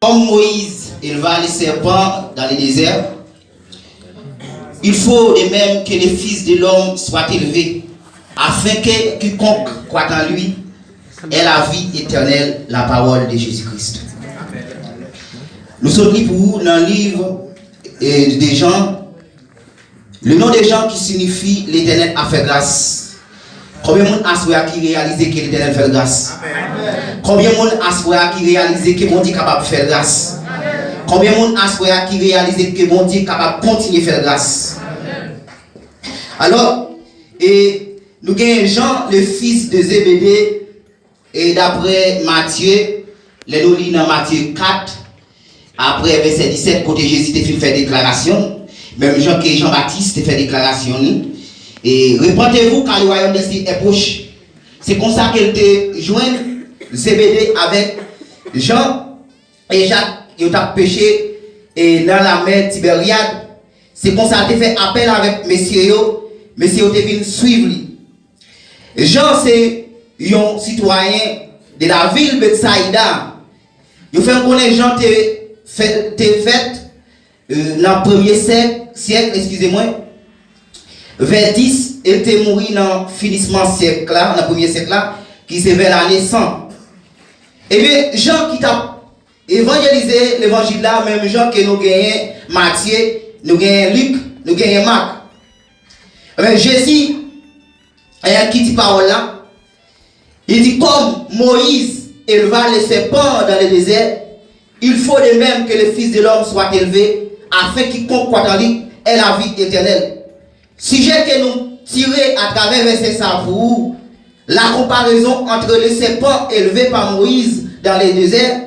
Comme Moïse éleva les serpents dans les déserts, il faut de même que les fils de l'homme soient élevés, afin que quiconque croit en lui ait la vie éternelle, la parole de Jésus-Christ. Nous sommes mis pour vous dans le livre des gens, le nom des gens qui signifie l'Éternel a fait grâce. Combien de monde a qui réalise que l'Éternel fait grâce? Combien de monde a qui réalise que mon Dieu est capable de faire grâce? Combien de monde a qui réalise que mon Dieu est capable de continuer à faire grâce? Alors, nous avons Jean, le fils de Zébédée, et d'après Matthieu, nous lisons dans Matthieu 4, après verset 17, côté Jésus a fait déclaration, même Jean que Jean-Baptiste a fait déclaration. Et répondez-vous quand le royaume des cieux est proche. C'est comme ça qu'elle te joint Zébédée avec Jean et Jacques. Ils ont péché dans la mer Tibériade. C'est comme ça qu'elle fait appel avec messieurs. Messieurs te viennent suivre. Jean, c'est un citoyen de la ville de Bethsaïda. Il fait connaître Jean te fait dans le premier siècle, excusez-moi. Vers 10, il était mort dans le finissement siècle là, dans le premier siècle là, qui c'est vers l'année 100. Et bien, Jean qui t'a évangélisé l'évangile là, même Jean que nous gagnons Matthieu, nous gagnons Luc, nous gagnons Marc. Mais Jésus, qui dit parole là, il dit comme Moïse éleva les serpents dans le désert, il faut de même que le Fils de l'homme soit élevé, afin quiconque croit en lui ait la vie éternelle. Sujet que nous tirons à travers verset ça pour vous, la comparaison entre les serpents élevés par Moïse dans les déserts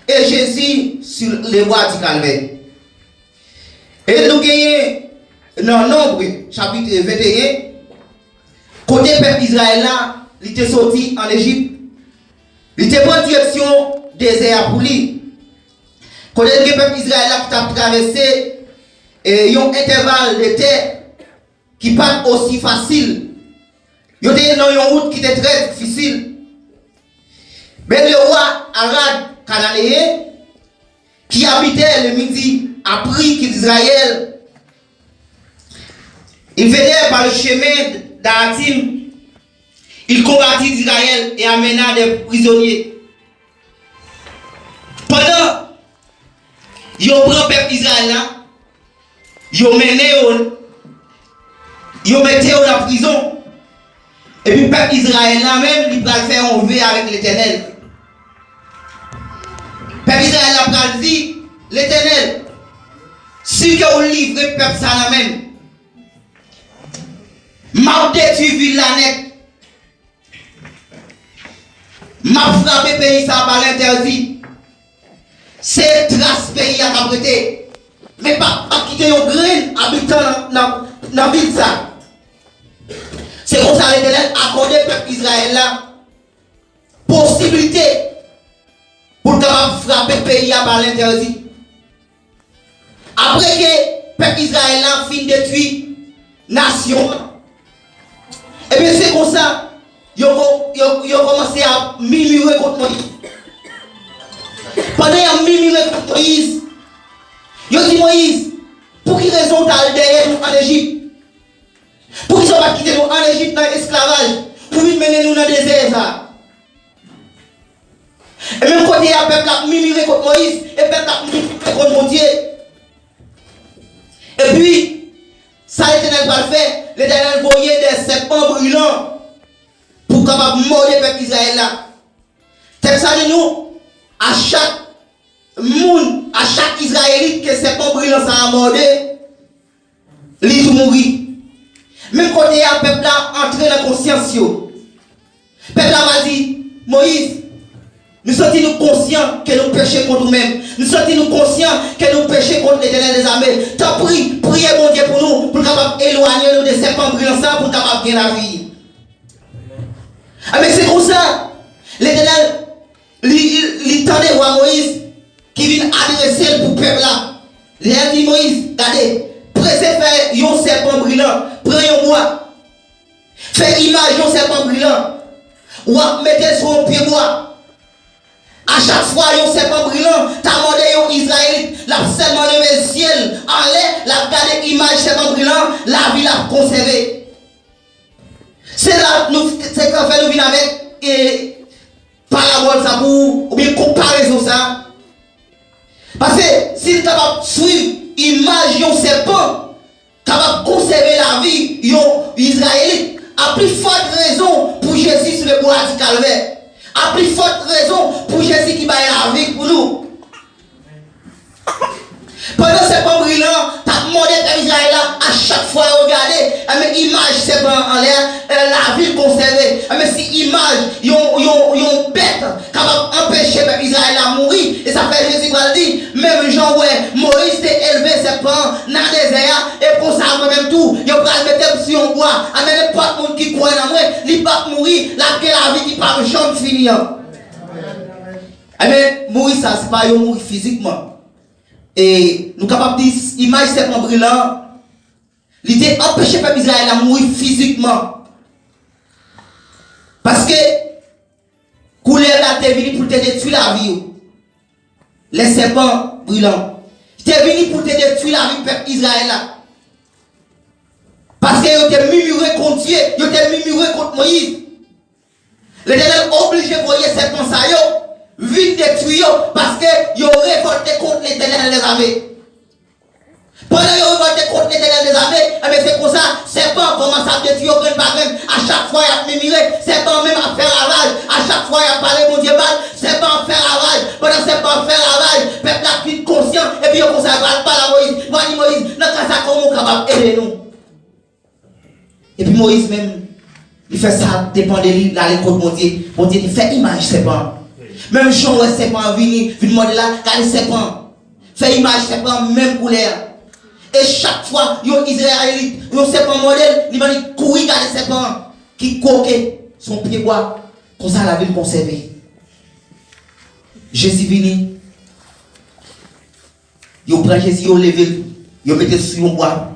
et Jésus sur les voies du Calvaire. Et nous gagnons dans Nombre, chapitre 21, côté peuple Israël là, il était sorti en Égypte, il était en direction désert pour lui. Côté le peuple Israël là qui a traversé un intervalle de terre qui pas aussi facile. Il était dans une route qui était très difficile. Mais le roi Arad cananéen, qui habitait le midi, a pris qu'Israël, il venait par le chemin d'Aratim, il combattit Israël et amena des prisonniers. Pendant, ils ont pris le peuple Israël, ils ont mené, ils ont mis dans la prison. Et puis le peuple Israël même, il va faire enlever avec l'Éternel. Le peuple Israël a dit, l'Éternel, si que vous livrez le peuple ça même, m'a détruit ville la net, m'a frappé pays ça par l'interdit. C'est trace pays à prêter. Mais pas quitter un grain habitant dans la ville ça. C'est comme ça l'Éternel a accordé au peuple Israël là possibilité pour frapper le pays par l'interdit. Après que le peuple Israël a fini de détruire la nation, et bien c'est comme ça ils ont commencé à murmurer contre Moïse. Pendant qu'ils ont murmuré contre Moïse, ils ont dit Moïse, pour quelle raison tu as derrière nous en Égypte? Pour qu'ils ne soient pas quittés nous en Égypte dans l'esclavage, pour nous mener nous dans le désert. Et même quand il y a un peuple qui a murmuré contre Moïse, et le peuple a murmuré contre mon Dieu. Et puis, ça l'Éternel va le faire. L'Éternel voyait des serpents brûlants pour capable mordre le peuple Israël là. C'est ça de nous, à chaque monde, à chaque Israélite que serpent brûlant ça a mordé, il tout mourir. Même quand il y a un peuple là entré dans la conscience, le peuple là va dire, Moïse, nous sommes conscients que nous péchons contre nous-mêmes. Nous sommes conscients que nous péchons contre l'Éternel des armées. T'as prié, priez mon Dieu pour nous, pour capable éloigner nous des serpents brûlants ça, pour capable gagner la vie. Ah mais c'est comme ça. L'Éternel, il tendait roi Moïse qui vient adresser pour le peuple là. Il a dit Moïse, regardez, préfère un serpent brûlant, prenez un bois, faites image un serpent brûlant, ou mettez sur un pied bois. À chaque fois, un serpent brillant, t'as demandé un Israélite, l'a seulement levé le ciel en l'air, l'a gardé l'image serpent brillant, la vie l'a conservé. C'est là, c'est qu'en fait, nous venons avec, et parabole ça pour, ou bien comparaison ça. Parce que si nous sommes capables de suivre l'image d'un serpent, capable de conserver la vie d'un Israélite, à plus forte raison pour Jésus sur le bois du calvaire. À plus forte raison pour Jésus qui va la vie pour nous. Pendant ce serpent brillant, t'as demandé à Israël à chaque fois regarder, mais image serpent en l'air, la ville conservée. Mais si image, yon bête capable d'empêcher Israël à mourir, et ça fait Jésus va le dire, même Jean, ouais, Moïse t'a élevé serpent dans le désert, et pour ça, même tout, yon va le mettre sur un bois, mais n'importe monde qui croit dans moi, il va mourir, la vie qui part jamais finir. Mais mourir, ça, c'est pas yon mourir physiquement. Et nous sommes capables de dire, image serpent brillant, l'idée empêcher le peuple Israël à mourir physiquement. Parce que, couleur là, t'es venu pour te détruire la vie. Les serpents brillants. T'es venu pour te détruire la vie du peuple Israël là. Parce que ils étaient murmurés contre Dieu, ils étaient murmurés contre Moïse. L'Éternel obligé de voyer serpents ça yo. Vite détruire parce que ils ont révolté contre l'Éternel des armées. Pendant qu'ils ont révolté contre l'Éternel des armées, c'est comme ça, serpent commence à détruire grain par grain. À chaque fois, il a murmuré, serpent même à faire ravage. À chaque fois, il a parlé, mon Dieu, mal, serpent fait ravage. Pendant serpent fait ravage, peuple a pris conscient, et puis il commence à parler à Moïse. Moi, dit Moïse, dans ce cas, comment on est capable d'aider nous? Et puis Moïse même, il fait ça, dépend de lui, là, les côtes, mon Dieu, il fait image serpent. Même Jean, ouais, serpent venu demander là, regardez serpent. Fait image serpent, même couleur. Et chaque fois, il y a un Israélite, il y a un serpent modèle, il va courir regarder serpent qui coquait son pied bois. Comme ça, la ville conservée. Jésus venu. Il prend Jésus, il levé, il mettait sur un bois.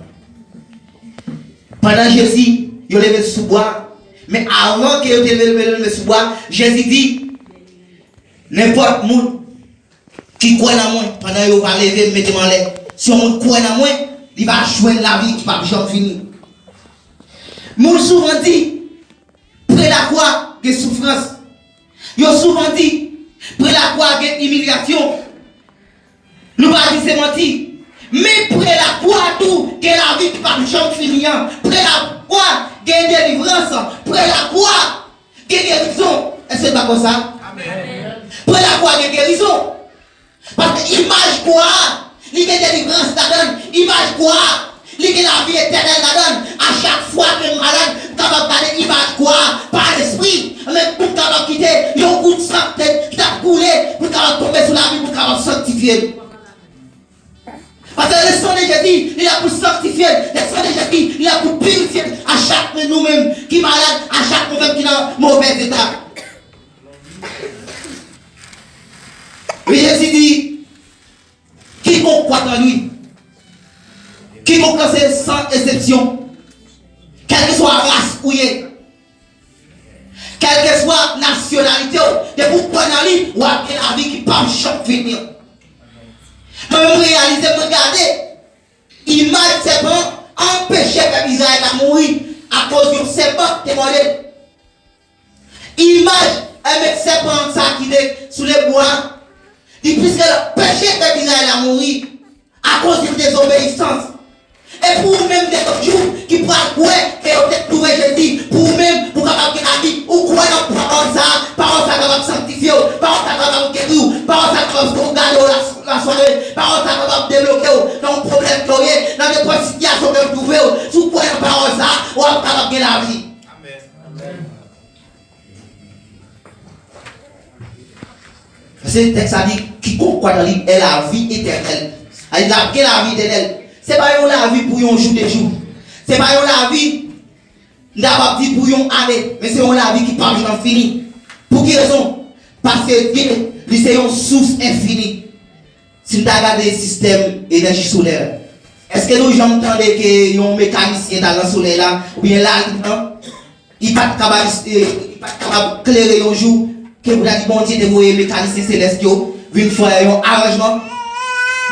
Pendant Jésus, il levé sur le bois. Mais avant qu'il levé sur le bois, Jésus dit, n'importe monde qui croit en moi, pendant qu'il va lever, mettez-moi en l'air. Si on croit en moi, il va joindre la vie qui va jamais finir. Moun souvent dit, près la croix, il y a souffrance. Ils ont souvent dit, près la croix, il y a humiliation. Nous pas dire c'est menti. Mais près la croix, tout, il y a la vie qui va jamais finir. Près la croix, il y a délivrance. Près la croix, il y a guérison. Est-ce que c'est pas comme ça? Amen. Près la croix, il y a guérison. Parce que l'image quoi? Il y a délivrance là-dedans. Image quoi? Il y a la vie éternelle là-dedans. À chaque fois que le malade, capable de parler image quoi? Par l'esprit. Mais pour capable quitter, il y a un coup de sang qui t'a coulé, pour capable tomber sur la vie, pour capable sanctifier. Parce que le sang de Jésus, il a pour sanctifier. Le sang de Jésus, il a pour purifier à chaque nous-mêmes qui est malade, à chaque nous-mêmes qui est dans mauvais état. Mais Jésus dit, quiconque croit en lui, quiconque c'est sans exception, quelle que soit la race ou quelle que soit la nationalité, de vous prendre en lui, ou à la vie qui parle chaque finir. Moi, je réalise, regardez, image serpent empêchait que Israël à mourir à cause du serpent témoigné. Image, un mec serpent ça qui est sous les bois. Puisque le péché que Israël a mouru à cause de désobéissance. Et pour vous-même des autres jours qui pourra croire et peut-être trouver Jésus, pour vous-même, pour capable la vie, ou croire dans parole ça capable de sanctifier, parole ça capable de guérir, parole ça capable de regarder la soirée, parole ça capable de débloquer dans le problème que vous avez, dans des situations que vous trouvez, si vous croyez dans parole ça, vous êtes capable de la vie. Amen. C'est le texte a dit, quiconque croit dans lui est la vie éternelle. Il a pris la vie éternelle. Ce n'est pas la vie pour un jour de jour. Ce n'est pas la vie d'avoir dit pour une année. Mais c'est la vie qui parle jamais fini. Pour quelle raison? Parce que Dieu, c'est une source infinie. Si nous regardons le système d'énergie solaire, est-ce que nous entendons qu'il y a un mécanicien dans le soleil là, ou bien là, il n'est pas capable d'éclairer un jour? que vous avez dit, bon Dieu, de vous mécaniciens célestes, viennent faire un arrangement.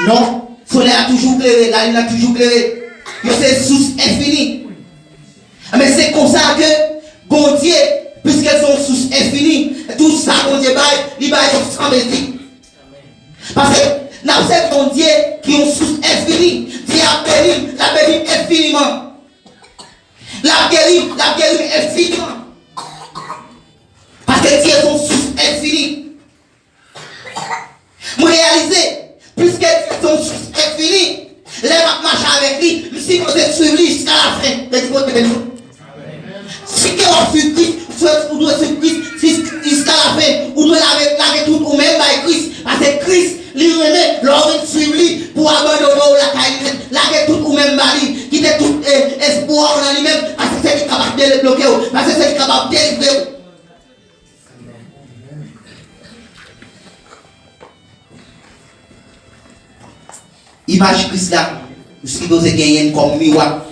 Non, le soleil a toujours clairé, la lune a toujours clairé. C'est source infinie. Mais c'est comme ça que, bon Dieu, puisqu'elles sont source infinie, tout ça, bon Dieu, il va être sans bénédiction. Parce que, nous avons bon Dieu qui ont source infinie. Dieu a béni infiniment. La guéri infiniment. Parce que Dieu est son source infinie. Vous réalisez, puisque Dieu est son source infinie, les marcher avec lui, si vous êtes suivre lui jusqu'à la fin, si vous suivez Christ, vous devez suivre Christ jusqu'à la fin, vous devez laver tout ou même par Christ, parce que Christ, lui remet, l'homme suivre lui pour abandonner la caille, laver tout ou même par lui, quitter tout espoir en lui-même, parce que c'est capable de le bloquer, parce que c'est capable de le délivrer. Image Christ là, ce qui doit gagner comme miroir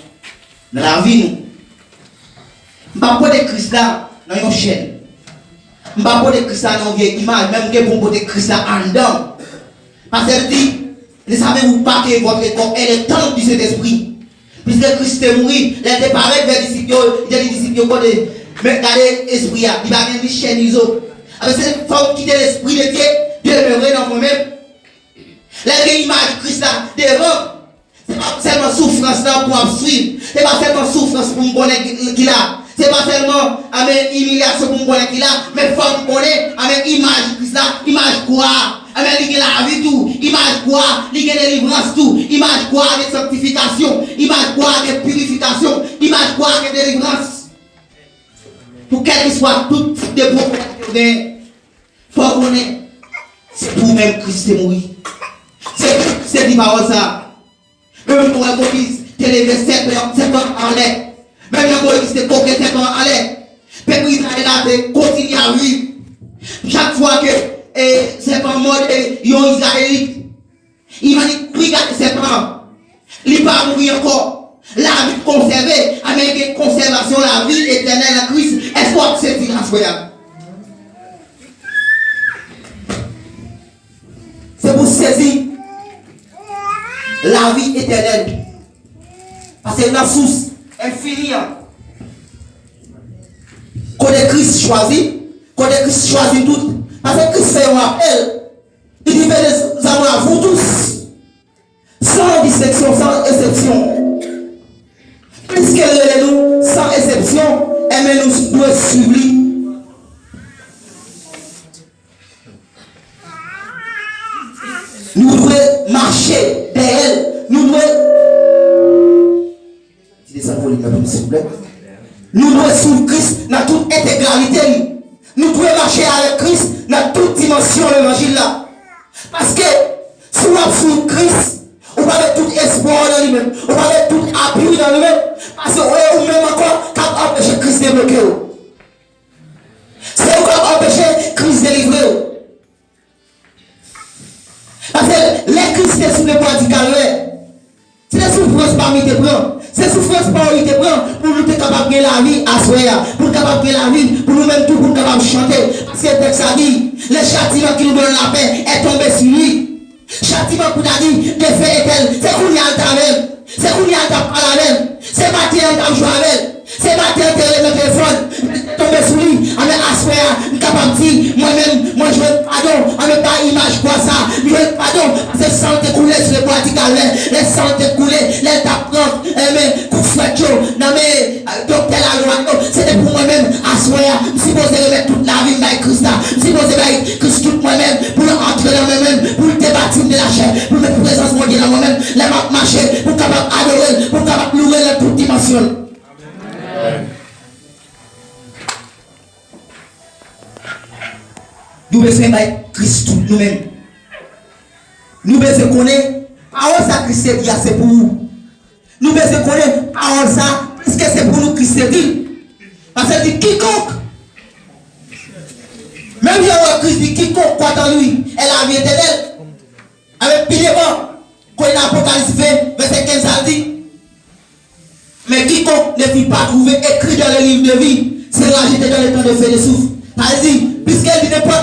dans la vie nous. Je ne vais pas de Christ là dans une chaîne. Je ne vais pas de Christ là dans une vieille image, même que pour de Christ là en dedans. Parce qu'elle dit, ne savez-vous pas que votre corps est le temple du Saint-Esprit. Puisque Christ est mort, il est pareil vers les disciples, il dit les disciples, mais regardez l'esprit, il va venir chaîne iso. Avec cette forme qui est l'esprit de Dieu, Dieu demeurer dans vous-même. La image de Christ là, devant, ce n'est pas seulement souffrance là pour suivre, ce n'est pas seulement souffrance pour me connaître qu'il a, ce n'est pas seulement avec humiliation pour me connaître qu'il a, mais il faut me connaître avec image de Christ là, image quoi, avec la vie tout, image quoi, la délivrance tout, image quoi de sanctification, image quoi de purification, image quoi de délivrance. Pour quel que soit tout type de problème, il faut connaître, c'est pour même Christ est mort. C'est dit par ça. Même pour la police, t'élever 7 ans en l'air. Même la police, t'es coquet 7 ans en l'air. Peuple Israël continue à vivre. Chaque fois que c'est pas mode, yon Israélite, il va dire, regardez 7 ans. Il va mourir encore. La vie conservée, avec conservation, la vie éternelle en Christ. Est-ce que c'est incroyable? C'est pour saisir la vie éternelle. Parce que la source infinie. Quand Christ choisit tout. Parce que Christ fait un appel. Il dit, faites des amours à vous tous. Sans distinction, sans exception. Puisqu'elle est nous, sans exception, et nous devons suivre. Nous devons marcher derrière elle. Nous devons. S'il vous plaît. Nous devons suivre Christ dans toute intégralité. Nous devons marcher avec Christ dans toute dimension de l'évangile là. Parce que si on suit Christ, on va mettre tout espoir dans lui-même. On va mettre tout appui dans lui-même. Parce que ou même encore, capable d'empêcher Christ de débloquer. C'est encore empêcher Christ de délivrer. Parce que les Christiens sont les poids du calvaire. C'est la souffrance parmi tes bras. C'est la souffrance parmi tes bras pour nous être capables de la vie à soi. Pour nous capables de la vie, pour nous-mêmes tout, pour nous capables de chanter. Parce que le texte a dit, le châtiment qui nous donne la paix est tombé sur lui. Châtiment pour nous dit, que fait est-elle? C'est qu'on y a le même. C'est qu'on y a le même. C'est matin on a joué avec elle. C'est matin on a le téléphone. Tombé sur lui. On est à soi. On est capable de dire, moi-même, moi je veux pardon. On n'est pas image quoi ça. Je veux pardon. C'est sang couler sur le bois du calvaire. Les sangs couler. Les t'apprendre. Mais pour faire non mais docteur la loi. C'était pour moi-même à soi. Je suis supposé remettre toute la vie avec Christ. Je suis supposé mettre Christ tout moi-même. Pour entrer dans moi-même. Pour débattre de la chair. Pour mettre présence mon Dieu dans moi-même. Les marcher. Pour capable adorer. Pour capable louer dans toute dimension. Nous besoin de Christ nous-mêmes. Nous besoin de connaître parole ça Christ dit c'est pour nous. Nous besoin de connaître parole ça parce que c'est pour nous Christ dit. Parce que dit quiconque. Même si Christ dit quiconque croit en lui, elle a la vie éternelle. Avec pile quand il a Apocalypse 20, verset 15 ça dit. Mais quiconque ne fit pas trouver écrit dans le livre de vie, sera jeté dans le temps de feu de souffle. Ça dit, puisqu'elle dit n'importe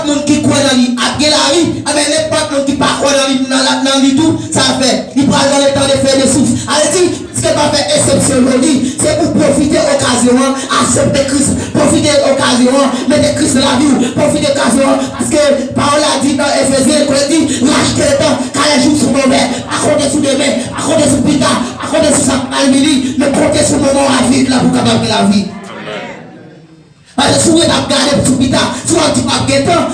il parle dans le temps de faire des souffles. Allez-y, ce n'est pas faire exception aujourd'hui, c'est pour profiter de l'occasion, accepter Christ, profiter de l'occasion, mettre Christ dans la vie, profiter de l'occasion, parce que Paul a dit dans Ephésiens, il dit, lâchez le temps, car les jours sont mauvais, à compter sur demain, à compter sur plus tard, à compter sur sa palmini, mais compter sur le moment à vivre là pour capable la vie. Parce que si vous avez gardé pour tout tard, si vous avez pas de temps,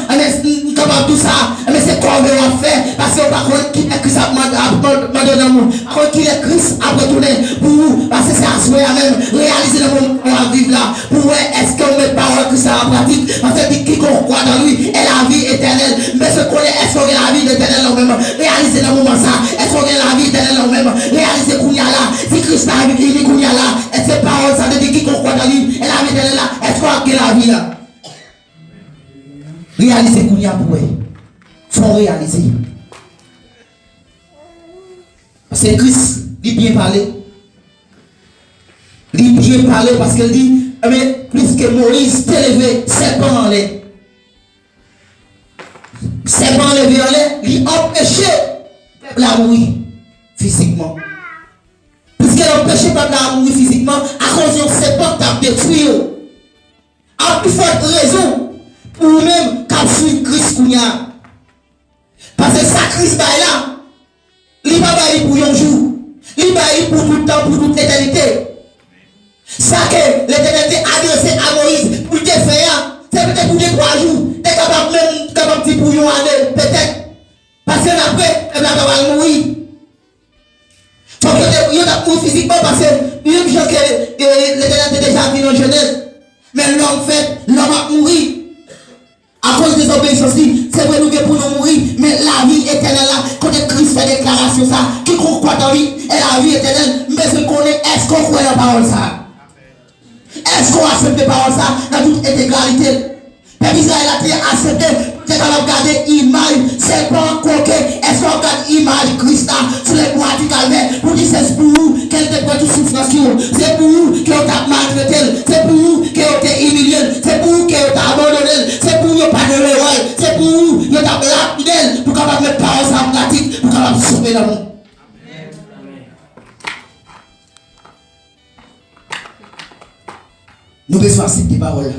capable tout ça, mais c'est quoi on va faire, parce que par contre, qui est Christ a demandé d'amour, par contre, qui est Christ a retourné pour vous, parce que c'est à soi même, réaliser le moment qu'on va vivre là, pour voir est-ce qu'on met parole Christ en pratique, parce que quiconque croit dans lui est la vie éternelle, mais ce qu'on est, est-ce qu'on a la vie éternelle en même, réaliser le moment ça, est-ce qu'on a la vie éternelle en même, réaliser qu'on y a là, si Christ a dit qu'on y a là, est-ce que parole ça veut dire quiconque croit dans lui est la vie éternelle là, est-ce qu'on a la vie là? Réaliser qu'on y a pour eux. Faut réaliser. Parce que Christ dit bien parler. Il dit bien parler parce qu'il dit, mais plus que Moïse t'est levé, serpent en l'air. Serpent levé en l'air, il empêché la mourir physiquement. Puisqu'il empêché pas la mourir physiquement, à cause de serpent t'a détruit. En plus forte raison, pour même qu'à suivre Christ Kounia. Parce que ça Christ là, il va pas pour un jour, il va pour tout le temps, pour toute l'éternité. Ça que l'éternité a adressé à Moïse pour te faire, c'est peut-être pour 2-3 jours, tu es capable même capable de pour une année, peut-être. Parce que après, elle va pas mourir. Donc il y a pour physiquement parce que même chose que l'éternité déjà vu en Genèse. Mais l'homme fait, l'homme a mouru. À cause des obéissances, c'est vrai nous que pour nous mourir, mais la vie éternelle là, quand Christ fait déclaration ça, qui croit dans lui, est la vie éternelle, mais ce qu'on est, est-ce qu'on croit la parole ça? Est-ce qu'on accepte la parole ça dans toute intégralité? Père Israël a été accepté, c'est qu'on a regardé l'image, c'est pas coquet, est-ce qu'on regarde l'image Christ sur les bois du calvaire, pour dire c'est pour vous qu'elle te prend toute souffrance, c'est pour vous qu'elle t'a maltraité, c'est pour vous qu'elle t'a humilié, c'est pour vous qu'elle t'a abandonné, c'est pour vous qu'elle pas de l'erreur, c'est pour vous qu'elle t'a lapidé, pour capable mettre parole en pratique, pour capable sauver l'amour. Nous besoin accepter parole.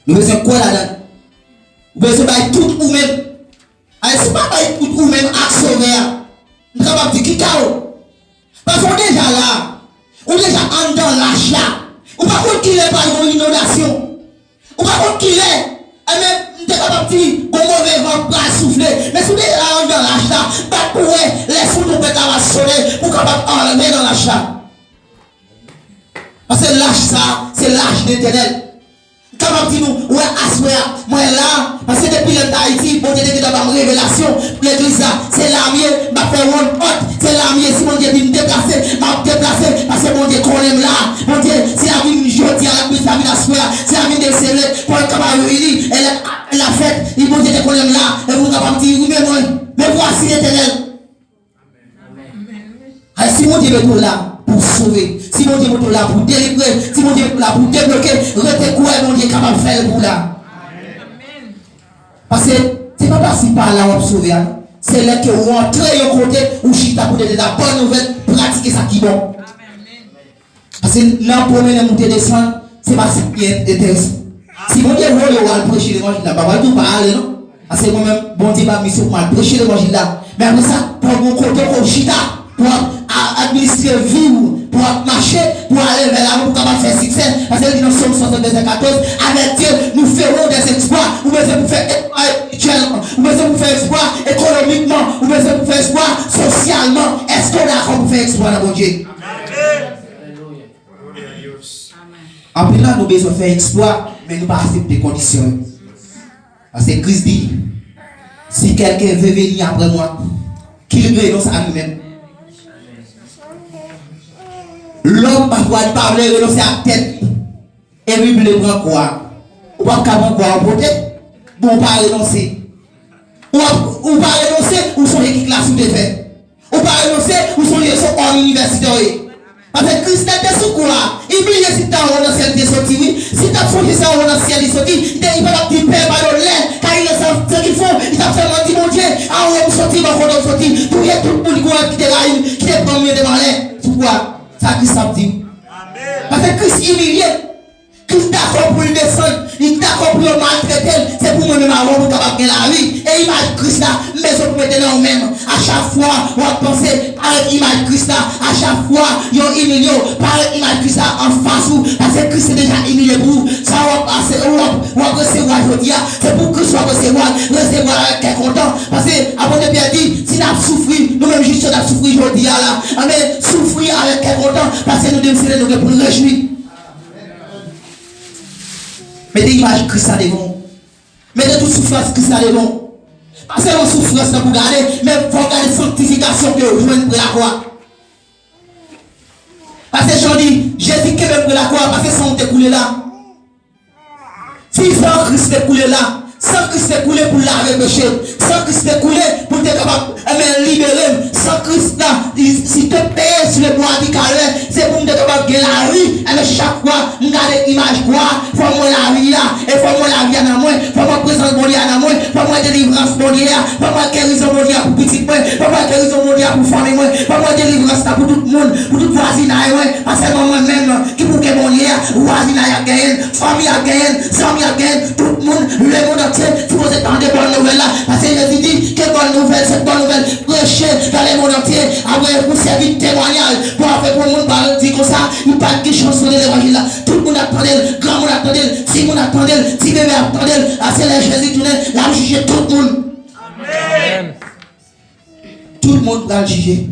Nous besoin quoi là-dedans? Nous besoin de tout ou même. C'est pas de tout ou même à sauver. Nous avons dit qui cao. Parce qu'on est déjà là. On est déjà en dans l'achat. On ne peut pas qu'il est par une inondation. On ne peut pas qu'il est. Et même, nous sommes capables de dire, bon mauvais vent pas souffler. Mais si on est là en dans l'achat, pas pour les sous nous peut avoir sonné pour capable enlever dans l'achat. Parce que l'âge ça, c'est l'âge d'éternel. Comment dit-nous, ouais, assoya, moi là, parce que depuis l'Haïti, bon Dieu dans ma révélation, l'église là, c'est la mienne, m'a fait one hot, c'est la mienne, si mon Dieu dit me déplacer, m'a déplacé, parce que mon Dieu qu'on aime là, mon Dieu, c'est la vie jeudi à la vie, la vie d'assoya, c'est la vie de serrer, pour le camarade réuni, elle a fait, il mon Dieu qu'on aime là, et vous capable dire, oui, mais voici l'éternel. Si mon Dieu est là, pour sauver, si mon Dieu est là pour délivrer, si mon Dieu est là pour débloquer, restez quoi mon Dieu est capable de faire pour là. Parce que c'est pas parce que par là on sauver, c'est là que vous entrez au côté ou chita pour donner la bonne nouvelle, pratiquer ça qui est bon. Parce que là pour mener monter descendre, c'est pas si bien intéressant. Si mon Dieu veut prêcher l'évangile là, pas tout parler non. Parce que moi-même, bon Dieu m'a mis sur moi prêcher l'évangile là. Mais après ça, pour mon côté pour chita, pour administrer vie, pour marcher, pour aller vers l'amour, pour faire succès. Parce que nous sommes 72 et 14. Avec Dieu, nous ferons des exploits. Nous besoin pour faire exploit spirituellement. Nous besoin pour faire exploit économiquement. Nous besoin pour faire exploit socialement. Est-ce qu'on est d'accord pour faire exploit dans mon Dieu? Après là, nous avons besoin de faire exploit, mais nous pas accepter des conditions. Parce que Christ dit, si quelqu'un veut venir après moi, qu'il renonce à lui-même. L'homme parfois parler, renoncer à la tête. Et lui, il prend quoi? Ou pas prendre quoi? Peut-être, bon, pas renoncer. Ou pas renoncer, ou son équipe là sous des faits. Ou pas renoncer, ou son liaison en université. Parce que Christ était sous quoi? Il brille si tu as un ancien de sorti, oui. Si tu as fondé ça en ancien de sorti, il va te perdre par le lait, car il sait ce qu'il faut. Il t'a fait dit, mon Dieu, ah, on sorti, on sorti. Tout le monde qui quoi? Ça Christ a dit. Parce que Christ humilié. Christ d'accord pour le descendre, il est d'accord pour le maltraiter, c'est pour moi-même avoir pour capable de la vie. Et image Christ là, mais on peut mettre dans même. À chaque fois, on va penser par image Christ là, à chaque fois, ils ont humilié par image Christ là en face ou, parce que Christ est déjà humilié pour vous. Ça va passer, on va recevoir aujourd'hui, c'est pour que Christ soit recevoir avec quel content. Parce que, avant de bien dire, si nous avons souffert, nous-mêmes juste nous avons souffert aujourd'hui là, mais souffrir avec quel content, parce que nous devons nous pour nous réjouir. Mettez l'image Christ à devant. Mettez toute souffrance Christ à devant. Parce que la souffrance pour garder, mais il faut garder la sanctification que vous jouez pour la croix. Parce que je dis, Jésus qui est pour la croix, parce que sans t'écouler là. Si sans Christ t'écouler là, sans Christ t'écouler pour laver le péché, sans Christ t'écouler pour te capable de libérer, sans Christ là, si tu payes sur le bois du calvaire, c'est pour te capable de la vie. Alors chaque fois, nous gardons l'image quoi, faut moi la vie là, et faut moi la vie à moi, faut moi présence mondiale à moi, faut moi délivrance mondiale, faut moi guérison mondiale pour petit moi, faut moi guérison mondiale pour famille moi, faut moi délivrance là pour tout le monde, pour tout voisinage moi, parce que moi-même qui pour que mondiale, voisinage a gagné, famille a gagné, famille a gagné, tout le monde, le monde entier, tout le monde est dans des bonnes nouvelles là, parce que Jésus dit que bonne nouvelle, cette bonne nouvelle, prêcher dans le monde entier, après pour servir de témoignage, pour faire pour le monde parler, dire comme ça, il n'y a pas de chance de l'évangile là, tout le monde attendait, grand monde attendait, si monde attendait, si bébé attendait, c'est la Jésus tourné, là vous jugez tout le monde. Amen. Tout le monde va le juger.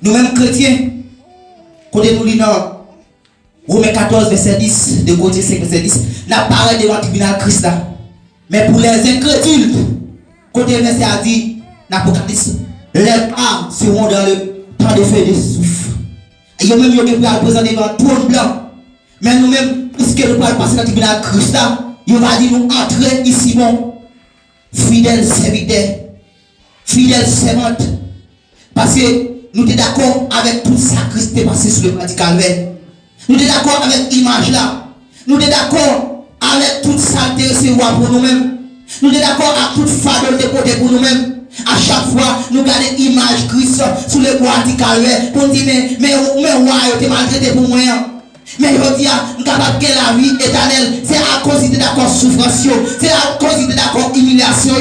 Nous-mêmes chrétiens, quand nous lisons Romains 14, verset 10, de côté 5, verset 10, n'a pas devant le tribunal Christ là. Mais pour les incrédules, côté verset a dit, l'Apocalypse, les âmes seront dans le temps de feu et de souffle. Et ils ont même eu à présenter devant tout le blanc. Mais nous-mêmes, puisque nous allons passer dans le tribunal Christ là, il va dire nous entrer ici, bon, fidèles serviteurs, fidèles servantes. Parce que nous sommes d'accord avec tout ça Christ est passé sur le bois du calvaire. Nous sommes d'accord avec l'image là. Nous sommes d'accord avec toute saleté recevoir pour nous-mêmes. Nous sommes d'accord avec toute fardeau déporté pour nous-mêmes. À chaque fois, nous gardons l'image Christ sur le bois du calvaire pour nous dire, mais ouais, tu es maltraité pour moi. Mais je dis, nous sommes capables de la vie éternelle. C'est à cause de d'accord souffrance, c'est à cause de d'accord humiliation.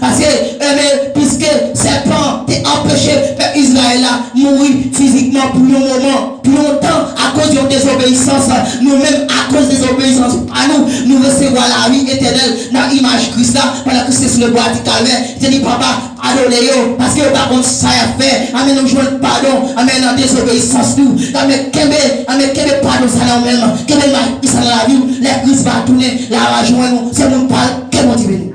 Parce que, puisque serpent t'es empêché, Israël a mouru physiquement pour un moment, plus longtemps, à cause de désobéissance. Nous-mêmes, à cause de désobéissance, à nous recevons la vie éternelle dans l'image Christ là, pendant que c'est sur le bois du calvaire. Je dis, papa, pardonnez-vous, parce que par contre, ça a fait. Amen, nous jouons pardon, amen, dans désobéissance, nous. Amen, quel pardon, ça nous même, quel est ça dans la vie, les Christ va tourner, la va joindre nous, c'est mon parle, quel motif nous.